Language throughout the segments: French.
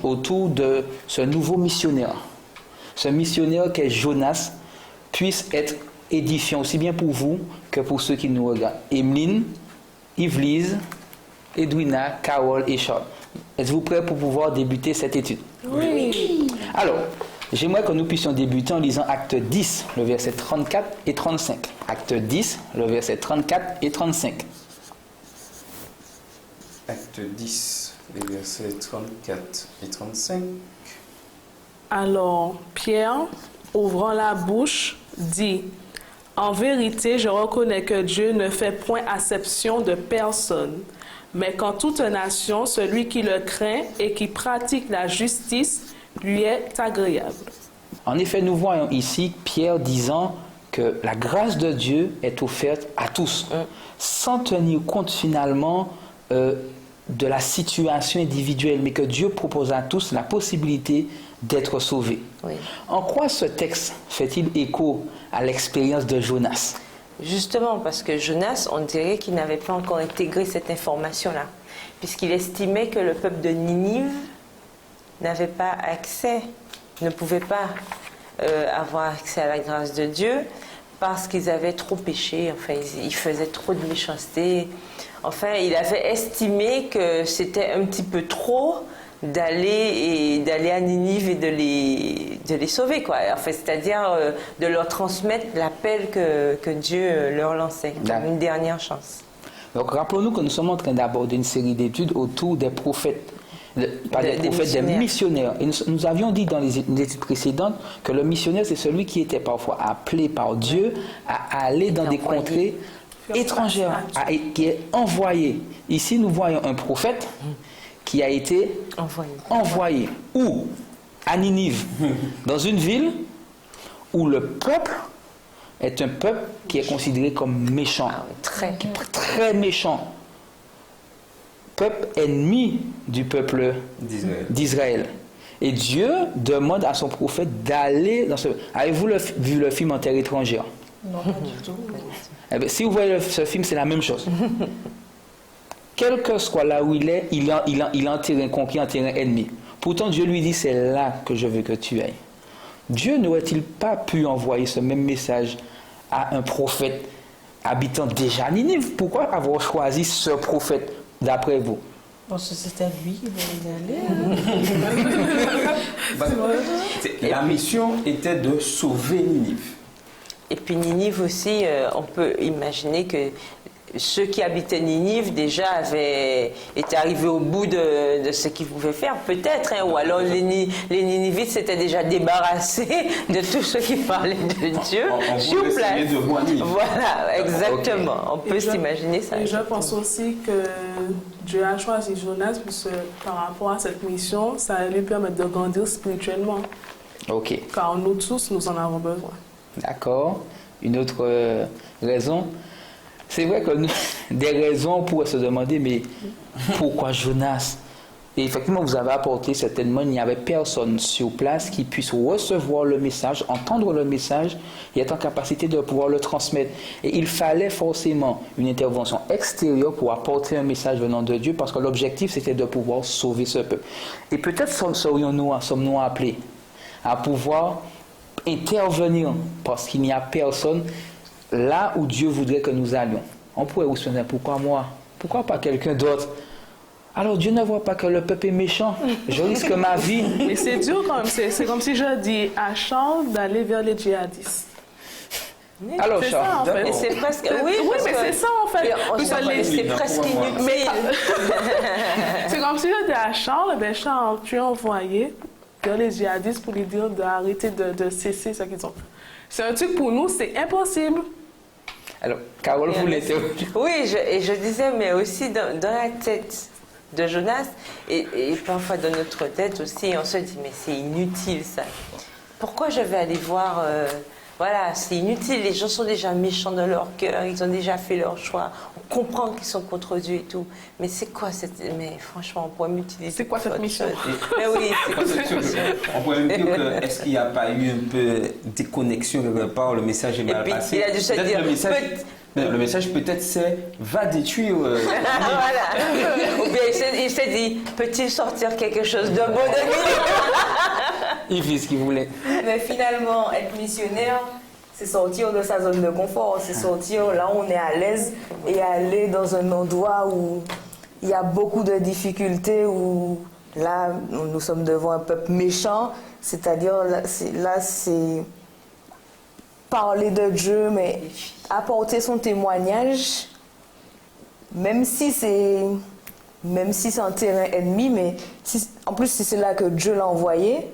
autour de ce nouveau missionnaire. Ce missionnaire qu'est Jonas puisse être édifiant aussi bien pour vous que pour ceux qui nous regardent. Emeline, Yvelise, Edwina, Carole et Charles. Êtes-vous prêts pour pouvoir débuter cette étude? Oui. Alors, j'aimerais que nous puissions débuter en lisant Acte 10, le verset 34 et 35. Acte 10, le verset 34 et 35. Acte 10, les versets 34 et 35. Alors, Pierre, ouvrant la bouche, dit, « En vérité, je reconnais que Dieu ne fait point acception de personne, mais qu'en toute nation, celui qui le craint et qui pratique la justice lui est agréable. » En effet, nous voyons ici Pierre disant que la grâce de Dieu est offerte à tous, sans tenir compte finalement de la situation individuelle, mais que Dieu propose à tous la possibilité d'être sauvés. Oui. En quoi ce texte fait-il écho à l'expérience de Jonas? Justement, parce que Jonas, on dirait qu'il n'avait pas encore intégré cette information-là, puisqu'il estimait que le peuple de Ninive n'avait pas accès, ne pouvait pas avoir accès à la grâce de Dieu, parce qu'ils avaient trop péché, enfin, ils faisaient trop de méchanceté. Enfin, il avait estimé que c'était un petit peu trop d'aller à Ninive et de les sauver, quoi. Enfin, c'est-à-dire de leur transmettre l'appel que Dieu leur lançait, comme une dernière chance. Donc, rappelons-nous que nous sommes en train d'aborder une série d'études autour des prophètes, des missionnaires. Et nous avions dit dans les études précédentes que le missionnaire, c'est celui qui était parfois appelé par Dieu à aller dans des contrées étrangères, qui est envoyé. Ici, nous voyons un prophète qui a été envoyé. Où? À Ninive, dans une ville où le peuple est un peuple qui est considéré comme méchant. Très méchant. Peuple ennemi du peuple d'Israël. Et Dieu demande à son prophète d'aller dans ce... Avez-vous vu le film En terre étrangère? Non, pas du tout. Eh bien, si vous voyez ce film, c'est la même chose. Quel que soit là où il est, il est en terrain conquis, en terrain ennemi. Pourtant, Dieu lui dit, c'est là que je veux que tu ailles. Dieu n'aurait-il pas pu envoyer ce même message à un prophète habitant déjà Ninive? Pourquoi avoir choisi ce prophète d'après vous? Parce que c'était lui qui devait y aller. La mission était de sauver Ninive. Et puis Ninive aussi, on peut imaginer que ceux qui habitaient Ninive déjà étaient arrivés au bout de ce qu'ils pouvaient faire, peut-être, hein, ou alors les Ninivites s'étaient déjà débarrassés de tous ceux qui parlaient de Dieu sur place. Voilà, exactement. Okay. On peut s'imaginer ça. Et je pense aussi que Dieu a choisi Jonas parce que par rapport à cette mission, ça allait lui permettre de grandir spirituellement. Ok. Car nous tous, nous en avons besoin. D'accord. Une autre raison? C'est vrai que des raisons, on pourrait se demander, mais pourquoi Jonas? Et effectivement, vous avez apporté certainement, il n'y avait personne sur place qui puisse recevoir le message, entendre le message et être en capacité de pouvoir le transmettre. Et il fallait forcément une intervention extérieure pour apporter un message venant de Dieu, parce que l'objectif, c'était de pouvoir sauver ce peuple. Et peut-être sommes-nous appelés à pouvoir intervenir, parce qu'il n'y a personne là où Dieu voudrait que nous allions. On pourrait vous se demander, pourquoi moi? Pourquoi pas quelqu'un d'autre? Alors Dieu ne voit pas que le peuple est méchant. Je risque ma vie. Mais c'est dur quand même. C'est comme si je dis à Charles d'aller vers les djihadistes. Alors Charles, ça, en fait. C'est presque... Oui, mais c'est ça en fait. C'est presque inutile. C'est comme si je dis à Charles, ben Charles, tu es envoyé vers les djihadistes pour lui dire d'arrêter de cesser ce qu'ils ont. C'est un truc pour nous, c'est impossible. Alors, Carole, vous l'étiez. Oui, je disais, mais aussi dans la tête de Jonas, et parfois dans notre tête aussi, on se dit, mais c'est inutile ça. Pourquoi je vais aller voir... Voilà, c'est inutile, les gens sont déjà méchants dans leur cœur, ils ont déjà fait leur choix, on comprend qu'ils sont contre Dieu et tout. Mais c'est quoi cette... Mais franchement, on pourrait m'utiliser... C'est quoi cette mission? Mais oui, c'est quoi cette mission? On pourrait me dire que, est-ce qu'il n'y a pas eu un peu de déconnexion quelque part, le message est mal passé? Il a dû se dire, Non, le message peut-être c'est va détruire. Voilà. Ou bien il s'est dit, peut-il sortir quelque chose de bon de lui? Il fit ce qu'il voulait. Mais finalement, être missionnaire, c'est sortir de sa zone de confort, c'est sortir là où on est à l'aise et aller dans un endroit où il y a beaucoup de difficultés, où là, nous sommes devant un peuple méchant, c'est-à-dire là, c'est parler de Dieu, mais apporter son témoignage, même si c'est un terrain ennemi, mais en plus si c'est là que Dieu l'a envoyé.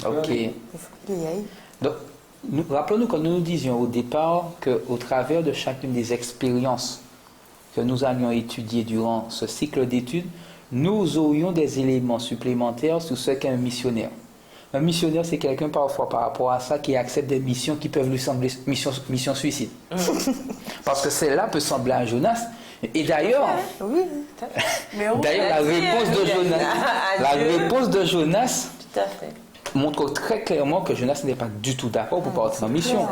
Ok. Il faut qu'il y aille. Donc, rappelons-nous que nous disions au départ qu'au travers de chacune des expériences que nous allions étudier durant ce cycle d'études, nous aurions des éléments supplémentaires sur ce qu'est un missionnaire. Un missionnaire, c'est quelqu'un parfois par rapport à ça qui accepte des missions qui peuvent lui sembler mission suicide. Parce que celle-là peut sembler à Jonas. Et d'ailleurs, la réponse de Jonas Tout à fait. montre très clairement que Jonas n'est pas du tout d'accord pour partir en mission.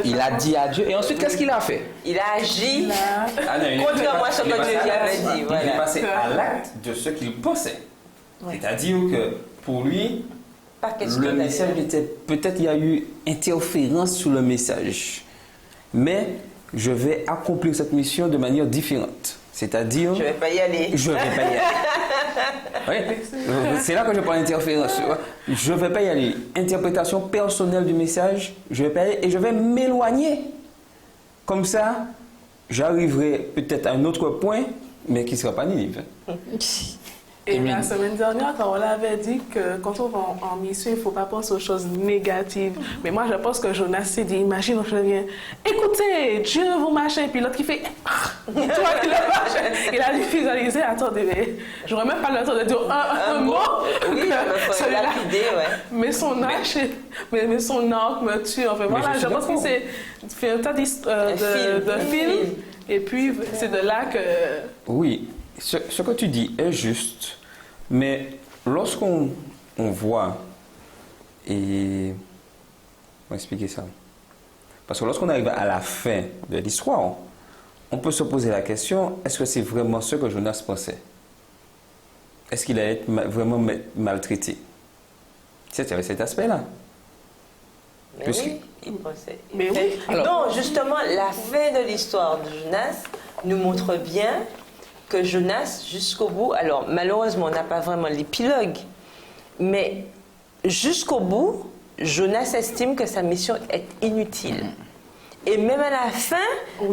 Il a dit à Dieu. Et ensuite, qu'est-ce qu'il a fait? Il a agi Il contrairement à ce que Dieu lui avait dit. Il est Voilà. passé à l'acte de ce qu'il pensait. C'est-à-dire que pour lui, Pas question le d'aller. message était. Peut-être il y a eu interférence sur le message. Mais je vais accomplir cette mission de manière différente. C'est-à-dire. Je ne vais pas y aller. Je ne vais pas y aller. Oui, c'est là que je parle d'interférence. Je ne vais pas y aller. Interprétation personnelle du message, je ne vais pas y aller et je vais m'éloigner. Comme ça, j'arriverai peut-être à un autre point, mais qui ne sera pas Ninive. Et la semaine dernière, quand on l'avait dit que quand on va en mission, il ne faut pas penser aux choses négatives. Mais moi, je pense que Jonas s'est dit, imagine, je viens, écoutez, Dieu vous machin, puis l'autre qui fait, tu vois, il a machin. Il a visualisé, attendez, mais j'aurais même pas le temps de dire un mot. Oui, il faut celui-là. lapider, ouais. Mais son arc, mais son arc me tue. Enfin, voilà, je pense qu'il s'est fait un tas de films. Et puis, c'est de là que... Oui, ce que tu dis est juste, mais lorsqu'on voit, et on va expliquer ça, parce que lorsqu'on arrive à la fin de l'histoire, on peut se poser la question, est-ce que c'est vraiment ce que Jonas pensait? Est-ce qu'il allait être vraiment maltraité? C'était cet aspect-là. Mais Puisque- oui, il pensait. Mais oui. Non, justement, la fin de l'histoire de Jonas nous montre bien que Jonas, jusqu'au bout, alors malheureusement, on n'a pas vraiment l'épilogue, mais jusqu'au bout, Jonas estime que sa mission est inutile. Et même à la fin,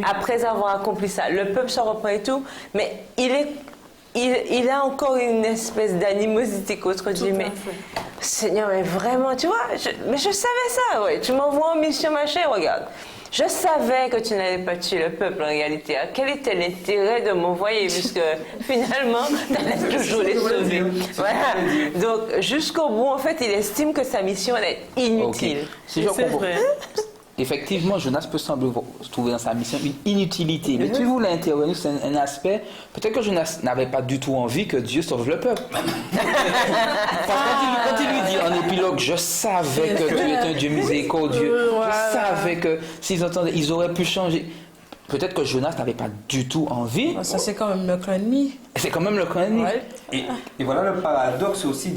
après avoir accompli ça, le peuple se reprend et tout, mais il a encore une espèce d'animosité contre Dieu. Mais Seigneur, mais vraiment, tu vois, mais je savais ça, ouais. Tu m'envoies en mission, machin, regarde. Je savais que tu n'allais pas tuer le peuple en réalité. Quel était l'intérêt de m'envoyer puisque finalement, tu allais toujours les sauver. Voilà. Donc, jusqu'au bout, en fait, il estime que sa mission est inutile. Ok. Si je C'est comprends. vrai. Effectivement, Jonas peut sembler trouver dans sa mission une inutilité. Mais tu voulais intervenir sur un aspect. Peut-être que Jonas n'avait pas du tout envie que Dieu sauve le peuple. Parce que quand il lui dit en épilogue, je savais que tu es un Dieu miséricordieux, je savais que s'ils entendaient, ils auraient pu changer. Peut-être que Jonas n'avait pas du tout envie. Ça, c'est quand même le clan ennemi. C'est quand même le camp ennemi. Ouais. Et voilà le paradoxe aussi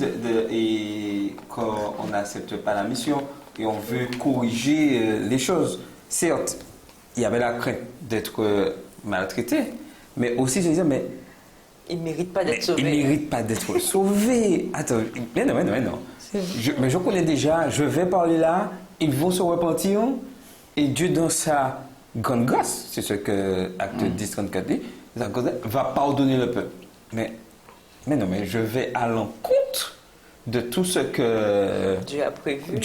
et quand on n'accepte pas la mission et on veut corriger les choses. Certes, il y avait la crainte d'être maltraité, mais aussi se dire, mais Il ne mérite pas d'être il sauvé. ne mérite pas d'être sauvé. Attends, mais non. Mais je connais déjà, je vais parler là, ils vont se repentir et Dieu dans sa grande grâce, c'est ce que Acte 10, 34 dit, va pardonner le peuple. Mais non, mais je vais à l'encontre de tout ce que Dieu a prévu.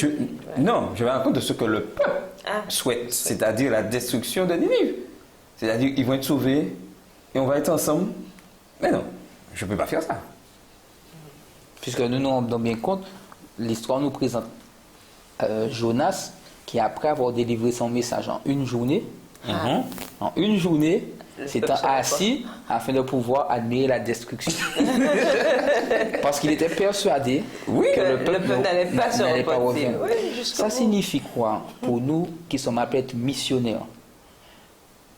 Non, je vais à l'encontre de ce que le peuple Ah. souhaite, c'est-à-dire la destruction de Ninive. C'est-à-dire qu'ils vont être sauvés et on va être ensemble. Mais non, je ne peux pas faire ça. Puisque nous nous rendons bien compte, l'histoire nous présente Jonas qui, après avoir délivré son message en une journée, s'étant assis afin de pouvoir admirer la destruction. Parce qu'il était persuadé que le peuple n'allait pas se n'allait pas repentir. revenir. Oui, jusqu'au Ça bout. signifie quoi pour nous qui sommes appelés à être missionnaires?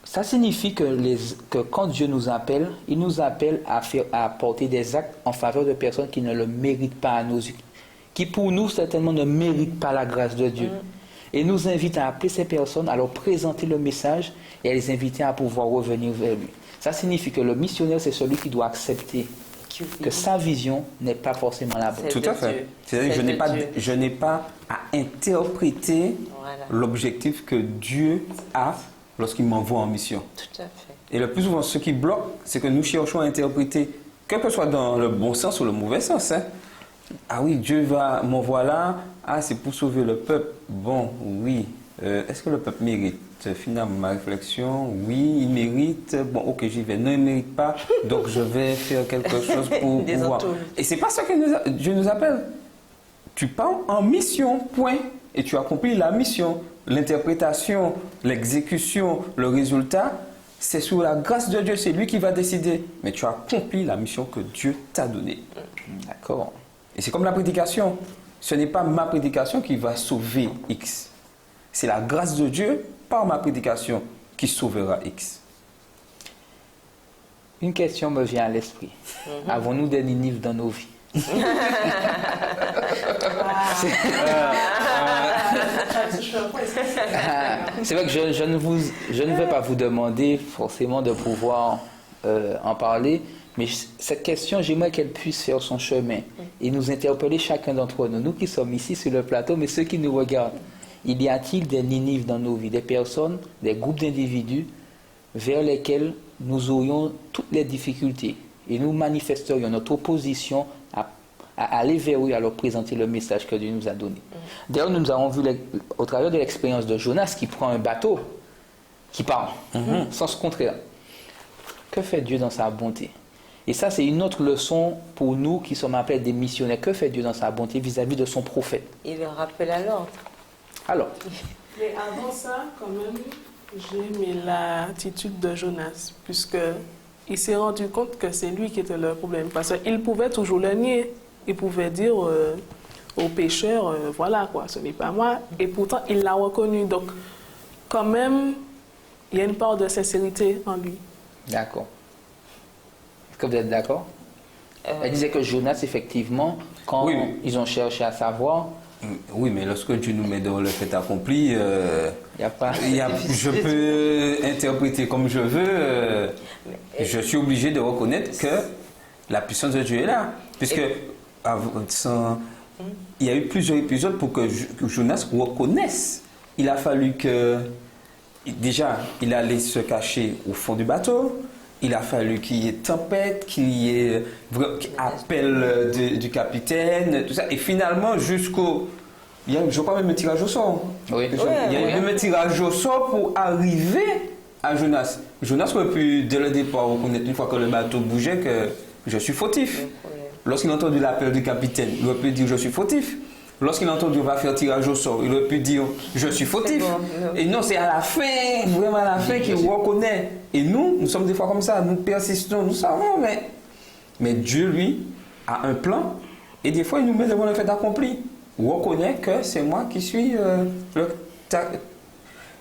Ça signifie que quand Dieu nous appelle, il nous appelle à porter des actes en faveur de personnes qui ne le méritent pas à nos yeux, qui pour nous certainement ne méritent pas la grâce de Dieu. Et nous invite à appeler ces personnes, à leur présenter le message et à les inviter à pouvoir revenir vers lui. Ça signifie que le missionnaire, c'est celui qui doit accepter que sa vision n'est pas forcément la bonne. Tout à fait. C'est-à-dire que je n'ai pas à interpréter l'objectif que Dieu a lorsqu'il m'envoie en mission. Tout à fait. Et le plus souvent, ce qui bloque, c'est que nous cherchons à interpréter, quel que soit dans le bon sens ou le mauvais sens. Ah oui, Dieu m'envoie là, c'est pour sauver le peuple. Bon, oui. Est-ce que le peuple mérite? Finalement, ma réflexion, oui, il mérite. Bon, ok, j'y vais. Non, il ne mérite pas, donc je vais faire quelque chose pour pouvoir. Et c'est pas ça que Dieu nous appelle. Tu pars en mission, point. Et tu accomplis la mission. L'interprétation, l'exécution, le résultat, c'est sous la grâce de Dieu. C'est lui qui va décider. Mais tu accomplis la mission que Dieu t'a donnée. D'accord. Et c'est comme la prédication. Ce n'est pas ma prédication qui va sauver X. C'est la grâce de Dieu par ma prédication qui sauvera X. Une question me vient à l'esprit. Avons-nous des Ninives dans nos vies? C'est vrai que je ne vais pas vous demander forcément de pouvoir en parler, mais cette question, j'aimerais qu'elle puisse faire son chemin et nous interpeller chacun d'entre nous, nous qui sommes ici sur le plateau, mais ceux qui nous regardent. Il y a-t-il des Ninives dans nos vies, des personnes, des groupes d'individus vers lesquels nous aurions toutes les difficultés et nous manifesterions notre opposition à aller vers eux, à leur présenter le message que Dieu nous a donné. D'ailleurs, nous avons vu au travers de l'expérience de Jonas qui prend un bateau, qui part, sens contraire. Que fait Dieu dans sa bonté? Et ça, c'est une autre leçon pour nous qui sommes appelés des missionnaires. Que fait Dieu dans sa bonté vis-à-vis de son prophète? Il le rappelle à l'ordre. Alors. Mais avant ça, quand même, j'ai aimé l'attitude de Jonas, puisqu'il s'est rendu compte que c'est lui qui était le problème. Parce qu'il pouvait toujours le nier. Il pouvait dire aux pécheurs, voilà quoi, ce n'est pas moi. Et pourtant, il l'a reconnu. Donc, quand même, il y a une part de sincérité en lui. D'accord. Est-ce que vous êtes d'accord? Elle disait que Jonas, effectivement, quand ils ont cherché à savoir... Oui, mais lorsque Dieu nous met dans le fait accompli, je peux interpréter comme je veux. Je suis obligé de reconnaître que la puissance de Dieu est là. Puisque il y a eu plusieurs épisodes pour que Jonas reconnaisse. Il a fallu que... Déjà, il allait se cacher au fond du bateau. Il a fallu qu'il y ait tempête, qu'il y ait appel du capitaine, tout ça. Et finalement, il y a, je crois, même un tirage au sort. Oui. Il y a même un tirage au sort pour arriver à Jonas. Jonas aurait pu, dès le départ, reconnaître une fois que le bateau bougeait que je suis fautif. Lorsqu'il a entendu l'appel du capitaine, il aurait pu dire je suis fautif. Lorsqu'il a entendu on va faire tirage au sort, il aurait pu dire je suis fautif. Et non, c'est à la fin, vraiment à la fin, qu'il reconnaît. Et nous sommes des fois comme ça, nous persistons, nous savons, mais Dieu, lui, a un plan, et des fois, il nous met devant le fait accompli. Reconnaît que c'est moi qui suis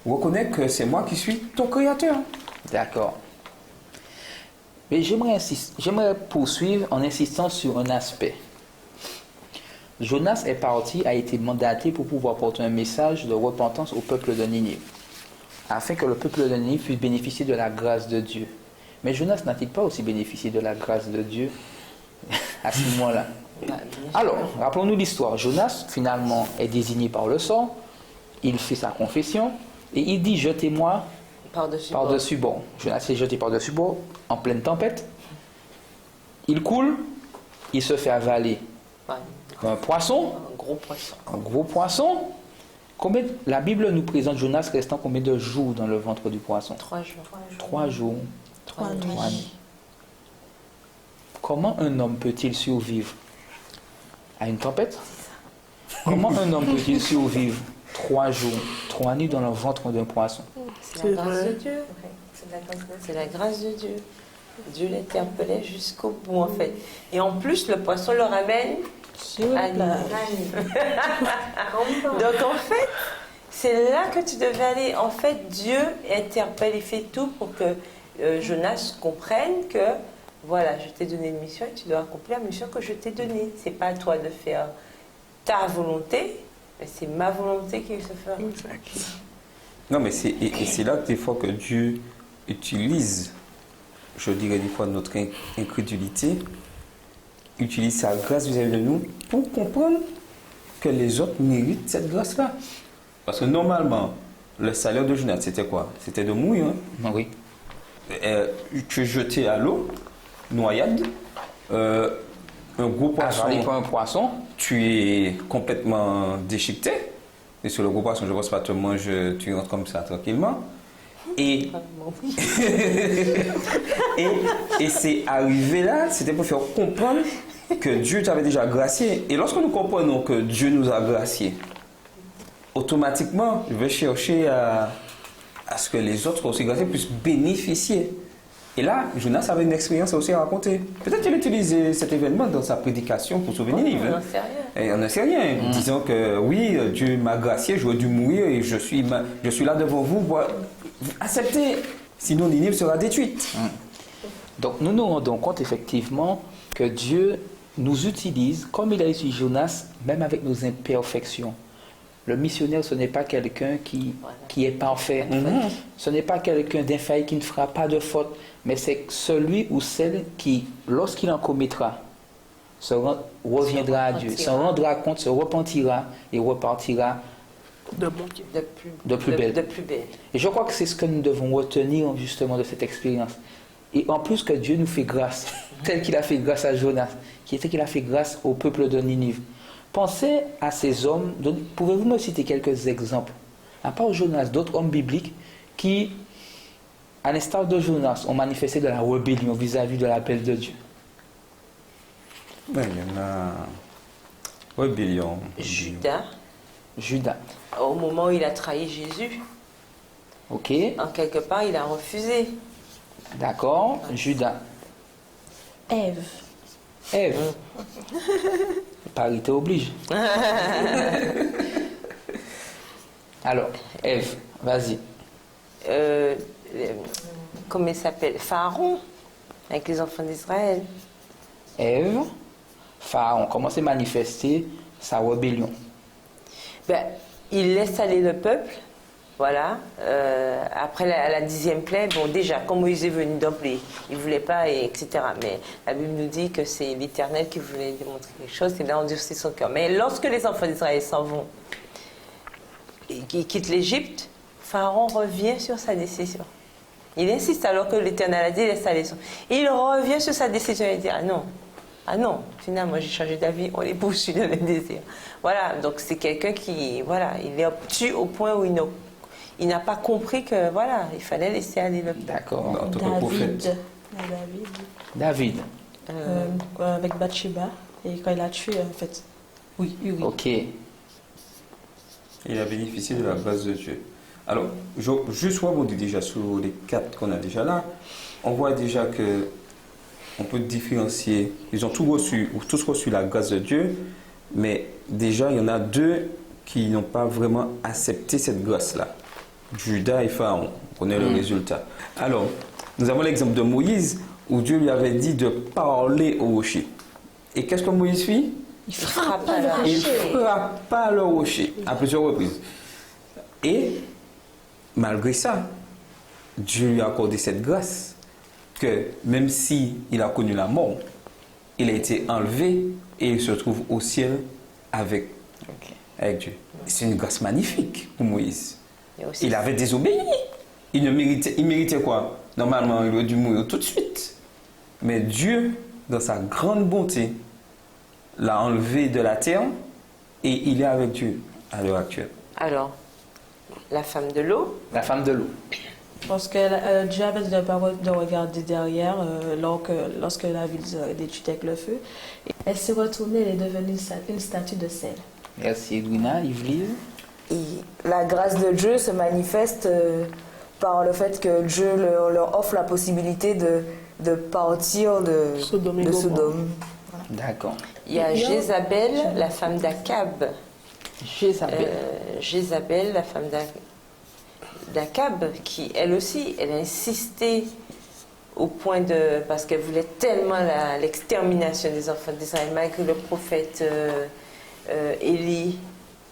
reconnaît que c'est moi qui suis ton créateur. D'accord. Mais j'aimerais poursuivre en insistant sur un aspect. Jonas est parti, a été mandaté pour pouvoir porter un message de repentance au peuple de Ninive, afin que le peuple de Ninive puisse bénéficier de la grâce de Dieu. Mais Jonas n'a-t-il pas aussi bénéficié de la grâce de Dieu à ce moment-là? Alors, rappelons-nous l'histoire. Jonas, finalement, est désigné par le sort, il fait sa confession, et il dit « Jetez-moi par-dessus bord ». Jonas est jeté par-dessus bord, en pleine tempête. Il coule, il se fait avaler. Un poisson. Un gros poisson. La Bible nous présente Jonas restant combien de jours dans le ventre du poisson? 3 jours. 3 jours. 3 nuits. Comment un homme peut-il survivre à une tempête? Comment un homme peut-il survivre 3 jours, 3 nuits dans le ventre d'un poisson? C'est la grâce de Dieu. C'est la grâce de Dieu. Dieu l'interpellait jusqu'au bout, en fait. Et en plus, le poisson le ramène à Ninive. Donc, en fait, c'est là que tu devais aller. En fait, Dieu interpelle, il fait tout pour que Jonas comprenne que, voilà, je t'ai donné une mission et tu dois accomplir la mission que je t'ai donnée. C'est pas à toi de faire ta volonté, mais c'est ma volonté qui se fera. Non, mais c'est là que des fois que Dieu utilise, je dirais des fois notre incrédulité, utilise sa grâce vis-à-vis de nous pour comprendre que les autres méritent cette grâce-là. Parce que normalement, le salaire de Jonas, c'était quoi? C'était de mourir. Hein? Oui. Tu es jeté à l'eau, noyade, un gros poisson. Avaler par un poisson. Tu es complètement déchiqueté. Et sur le gros poisson, je ne pense pas te manger, tu rentres comme ça tranquillement. Et c'est arrivé là, c'était pour faire comprendre que Dieu t'avait déjà gracié. Et lorsque nous comprenons que Dieu nous a graciés, automatiquement, je vais chercher à ce que les autres aussi graciés puissent bénéficier. Et là, Jonas avait une expérience aussi à raconter. Peut-être qu'il utilisait cet événement dans sa prédication pour sauver Ninive. On n'en sait rien. Et on n'en sait rien. Disant que oui, Dieu m'a gracié, j'aurais dû mourir et je suis là devant vous pour accepter. Sinon, Ninive sera détruite. Donc nous nous rendons compte effectivement que Dieu nous utilise comme il a utilisé Jonas, même avec nos imperfections. Le missionnaire, ce n'est pas quelqu'un qui est parfait. Ce n'est pas quelqu'un d'infaillible qui ne fera pas de faute, mais c'est celui ou celle qui, lorsqu'il en commettra, reviendra à Dieu, s'en rendra compte, se repentira et repartira De bon Dieu. de plus belle. De plus belle. Et je crois que c'est ce que nous devons retenir justement de cette expérience. Et en plus que Dieu nous fait grâce, tel qu'il a fait grâce à Jonas, qui était qu'il a fait grâce au peuple de Ninive. Pensez à ces hommes, pouvez-vous me citer quelques exemples, à part Jonas, d'autres hommes bibliques qui, à l'instar de Jonas, ont manifesté de la rébellion vis-à-vis de l'appel de Dieu? Il y en a. Rébellion. Judas, au moment où il a trahi Jésus, Ok, en quelque part, il a refusé. d'accord. Judas. Ève. Ève. Parité oblige. Alors, Ève, vas-y. Comment il s'appelle? Pharaon, avec les enfants d'Israël. Ève, Pharaon, comment s'est manifesté sa rébellion? Ben, il laisse aller le peuple, voilà. Après la 10e plaie, bon déjà, quand Moïse est venu d'emblée, il ne voulait pas, etc. Mais la Bible nous dit que c'est l'Éternel qui voulait démontrer quelque chose, et là on endurcit son cœur. Mais lorsque les enfants d'Israël s'en vont et qu'ils quittent l'Égypte, Pharaon revient sur sa décision. Il insiste alors que l'Éternel a dit laisse aller son. Il revient sur sa décision et dit ah non, finalement j'ai changé d'avis, on les poursuit dans le désert. Voilà, donc c'est quelqu'un qui, voilà, il est obtus au point où il n'a pas compris que, voilà, il fallait laisser aller le peuple. D'accord. En tant que prophète. David. Avec Bathsheba, et quand il a tué, en fait. Oui. Ok. Il a bénéficié de la grâce de Dieu. Alors, juste rebondir déjà sur les 4 qu'on a déjà là, on voit déjà que on peut différencier, ils ont tous reçu la grâce de Dieu, mais déjà il y en a 2 qui n'ont pas vraiment accepté cette grâce-là. Judas et Pharaon, on connaît le résultat. Alors, nous avons l'exemple de Moïse, où Dieu lui avait dit de parler au rocher. Et qu'est-ce que Moïse fit? Il frappa le Il rocher. frappa le rocher à plusieurs reprises. Et malgré ça, Dieu lui a accordé cette grâce que même si il a connu la mort, il a été enlevé et il se trouve au ciel avec Dieu. C'est une grâce magnifique pour Moïse. Il avait désobéi. Il méritait quoi? Normalement, il aurait dû mourir tout de suite. Mais Dieu, dans sa grande bonté, l'a enlevé de la terre et il est avec Dieu à l'heure actuelle. Alors, la femme de l'eau. La femme de l'eau. Parce que Dieu avait de parole de regarder derrière lorsque la ville serait détruite avec le feu. Elle s'est retournée, elle est devenue une statue de sel. Merci Edwina, Yveline. Et la grâce de Dieu se manifeste par le fait que Dieu leur offre la possibilité de partir de Sodome et Gomorrhe. Sodome. D'accord. Il y a Jézabel, la femme d'Akab. Jézabel, la femme d'Akab, qui elle aussi, elle a insisté au point de... parce qu'elle voulait tellement l'extermination des enfants d'Israël, malgré le prophète Élie,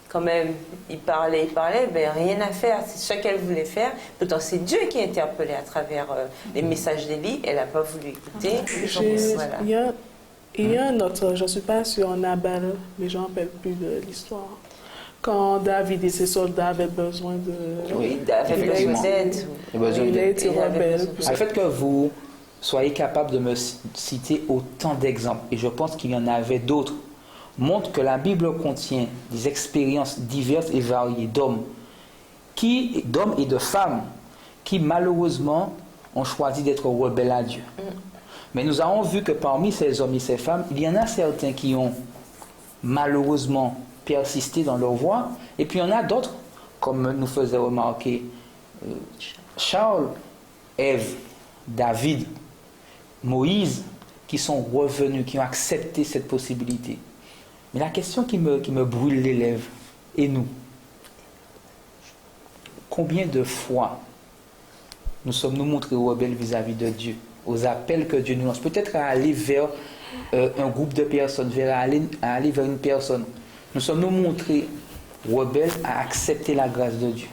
quand même, il parlait, ben rien à faire, c'est ce qu'elle voulait faire. Pourtant, c'est Dieu qui a interpellé à travers les messages d'Élie, elle n'a pas voulu écouter. Voilà. Il y a un autre, je ne suis pas sûre, Nabal, mais je ne me rappelle plus de l'histoire. Quand David et ses soldats avaient besoin de... Oui, David avait besoin d'aide. Il a été rebelle. Le fait que vous soyez capable de me citer autant d'exemples, et je pense qu'il y en avait d'autres, montre que la Bible contient des expériences diverses et variées d'hommes et de femmes qui malheureusement ont choisi d'être rebelles à Dieu. Mais nous avons vu que parmi ces hommes et ces femmes, il y en a certains qui ont malheureusement persisté dans leur voie, et puis il y en a d'autres, comme nous faisait remarquer Charles, Ève, David, Moïse, qui sont revenus, qui ont accepté cette possibilité. Mais la question qui me brûle les lèvres, et nous, combien de fois nous sommes-nous montrés rebelles vis-à-vis de Dieu, aux appels que Dieu nous lance, peut-être à aller vers un groupe de personnes, à aller vers une personne. Nous sommes-nous montrés rebelles à accepter la grâce de Dieu.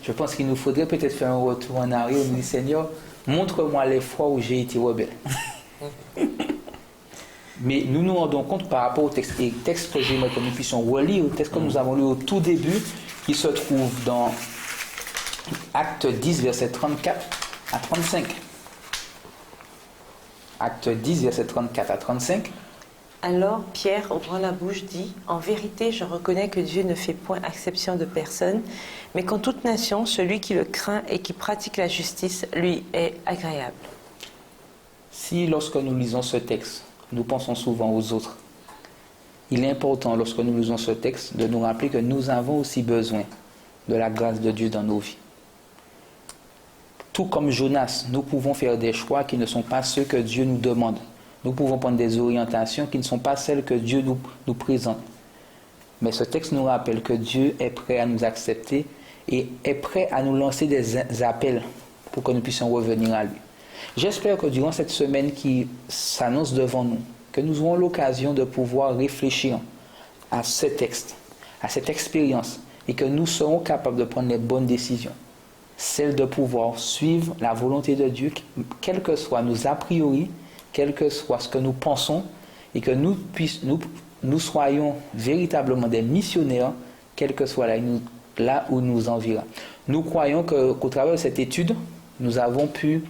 Je pense qu'il nous faudrait peut-être faire un retour en arrière et nous dire, Seigneur, montre-moi les fois où j'ai été rebelle. Mais nous nous rendons compte par rapport au texte, et texte que j'aimerais que nous puissions relire, au texte que nous avons lu au tout début, qui se trouve dans Acte 10, verset 34 à 35. Acte 10, verset 34 à 35. Alors Pierre, ouvrant la bouche, dit « En vérité, je reconnais que Dieu ne fait point exception de personne, mais qu'en toute nation, celui qui le craint et qui pratique la justice, lui est agréable. » Si, lorsque nous lisons ce texte, nous pensons souvent aux autres, il est important, lorsque nous lisons ce texte, de nous rappeler que nous avons aussi besoin de la grâce de Dieu dans nos vies. Tout comme Jonas, nous pouvons faire des choix qui ne sont pas ceux que Dieu nous demande. Nous pouvons prendre des orientations qui ne sont pas celles que Dieu nous présente. Mais ce texte nous rappelle que Dieu est prêt à nous accepter et est prêt à nous lancer des appels pour que nous puissions revenir à lui. J'espère que durant cette semaine qui s'annonce devant nous, que nous aurons l'occasion de pouvoir réfléchir à ce texte, à cette expérience, et que nous serons capables de prendre les bonnes décisions. Celle de pouvoir suivre la volonté de Dieu, quels que soient nos a priori, quel que soit ce que nous pensons, et que nous soyons véritablement des missionnaires, quel que soit là où nous environs. Nous croyons qu'au travers de cette étude, nous avons pu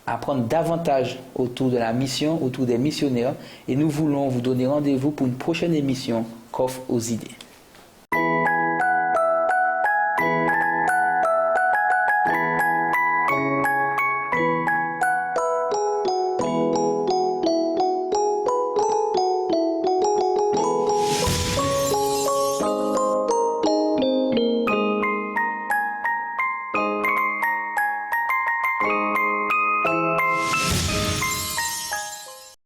apprendre davantage autour de la mission, autour des missionnaires, et nous voulons vous donner rendez-vous pour une prochaine émission, Coffre aux idées.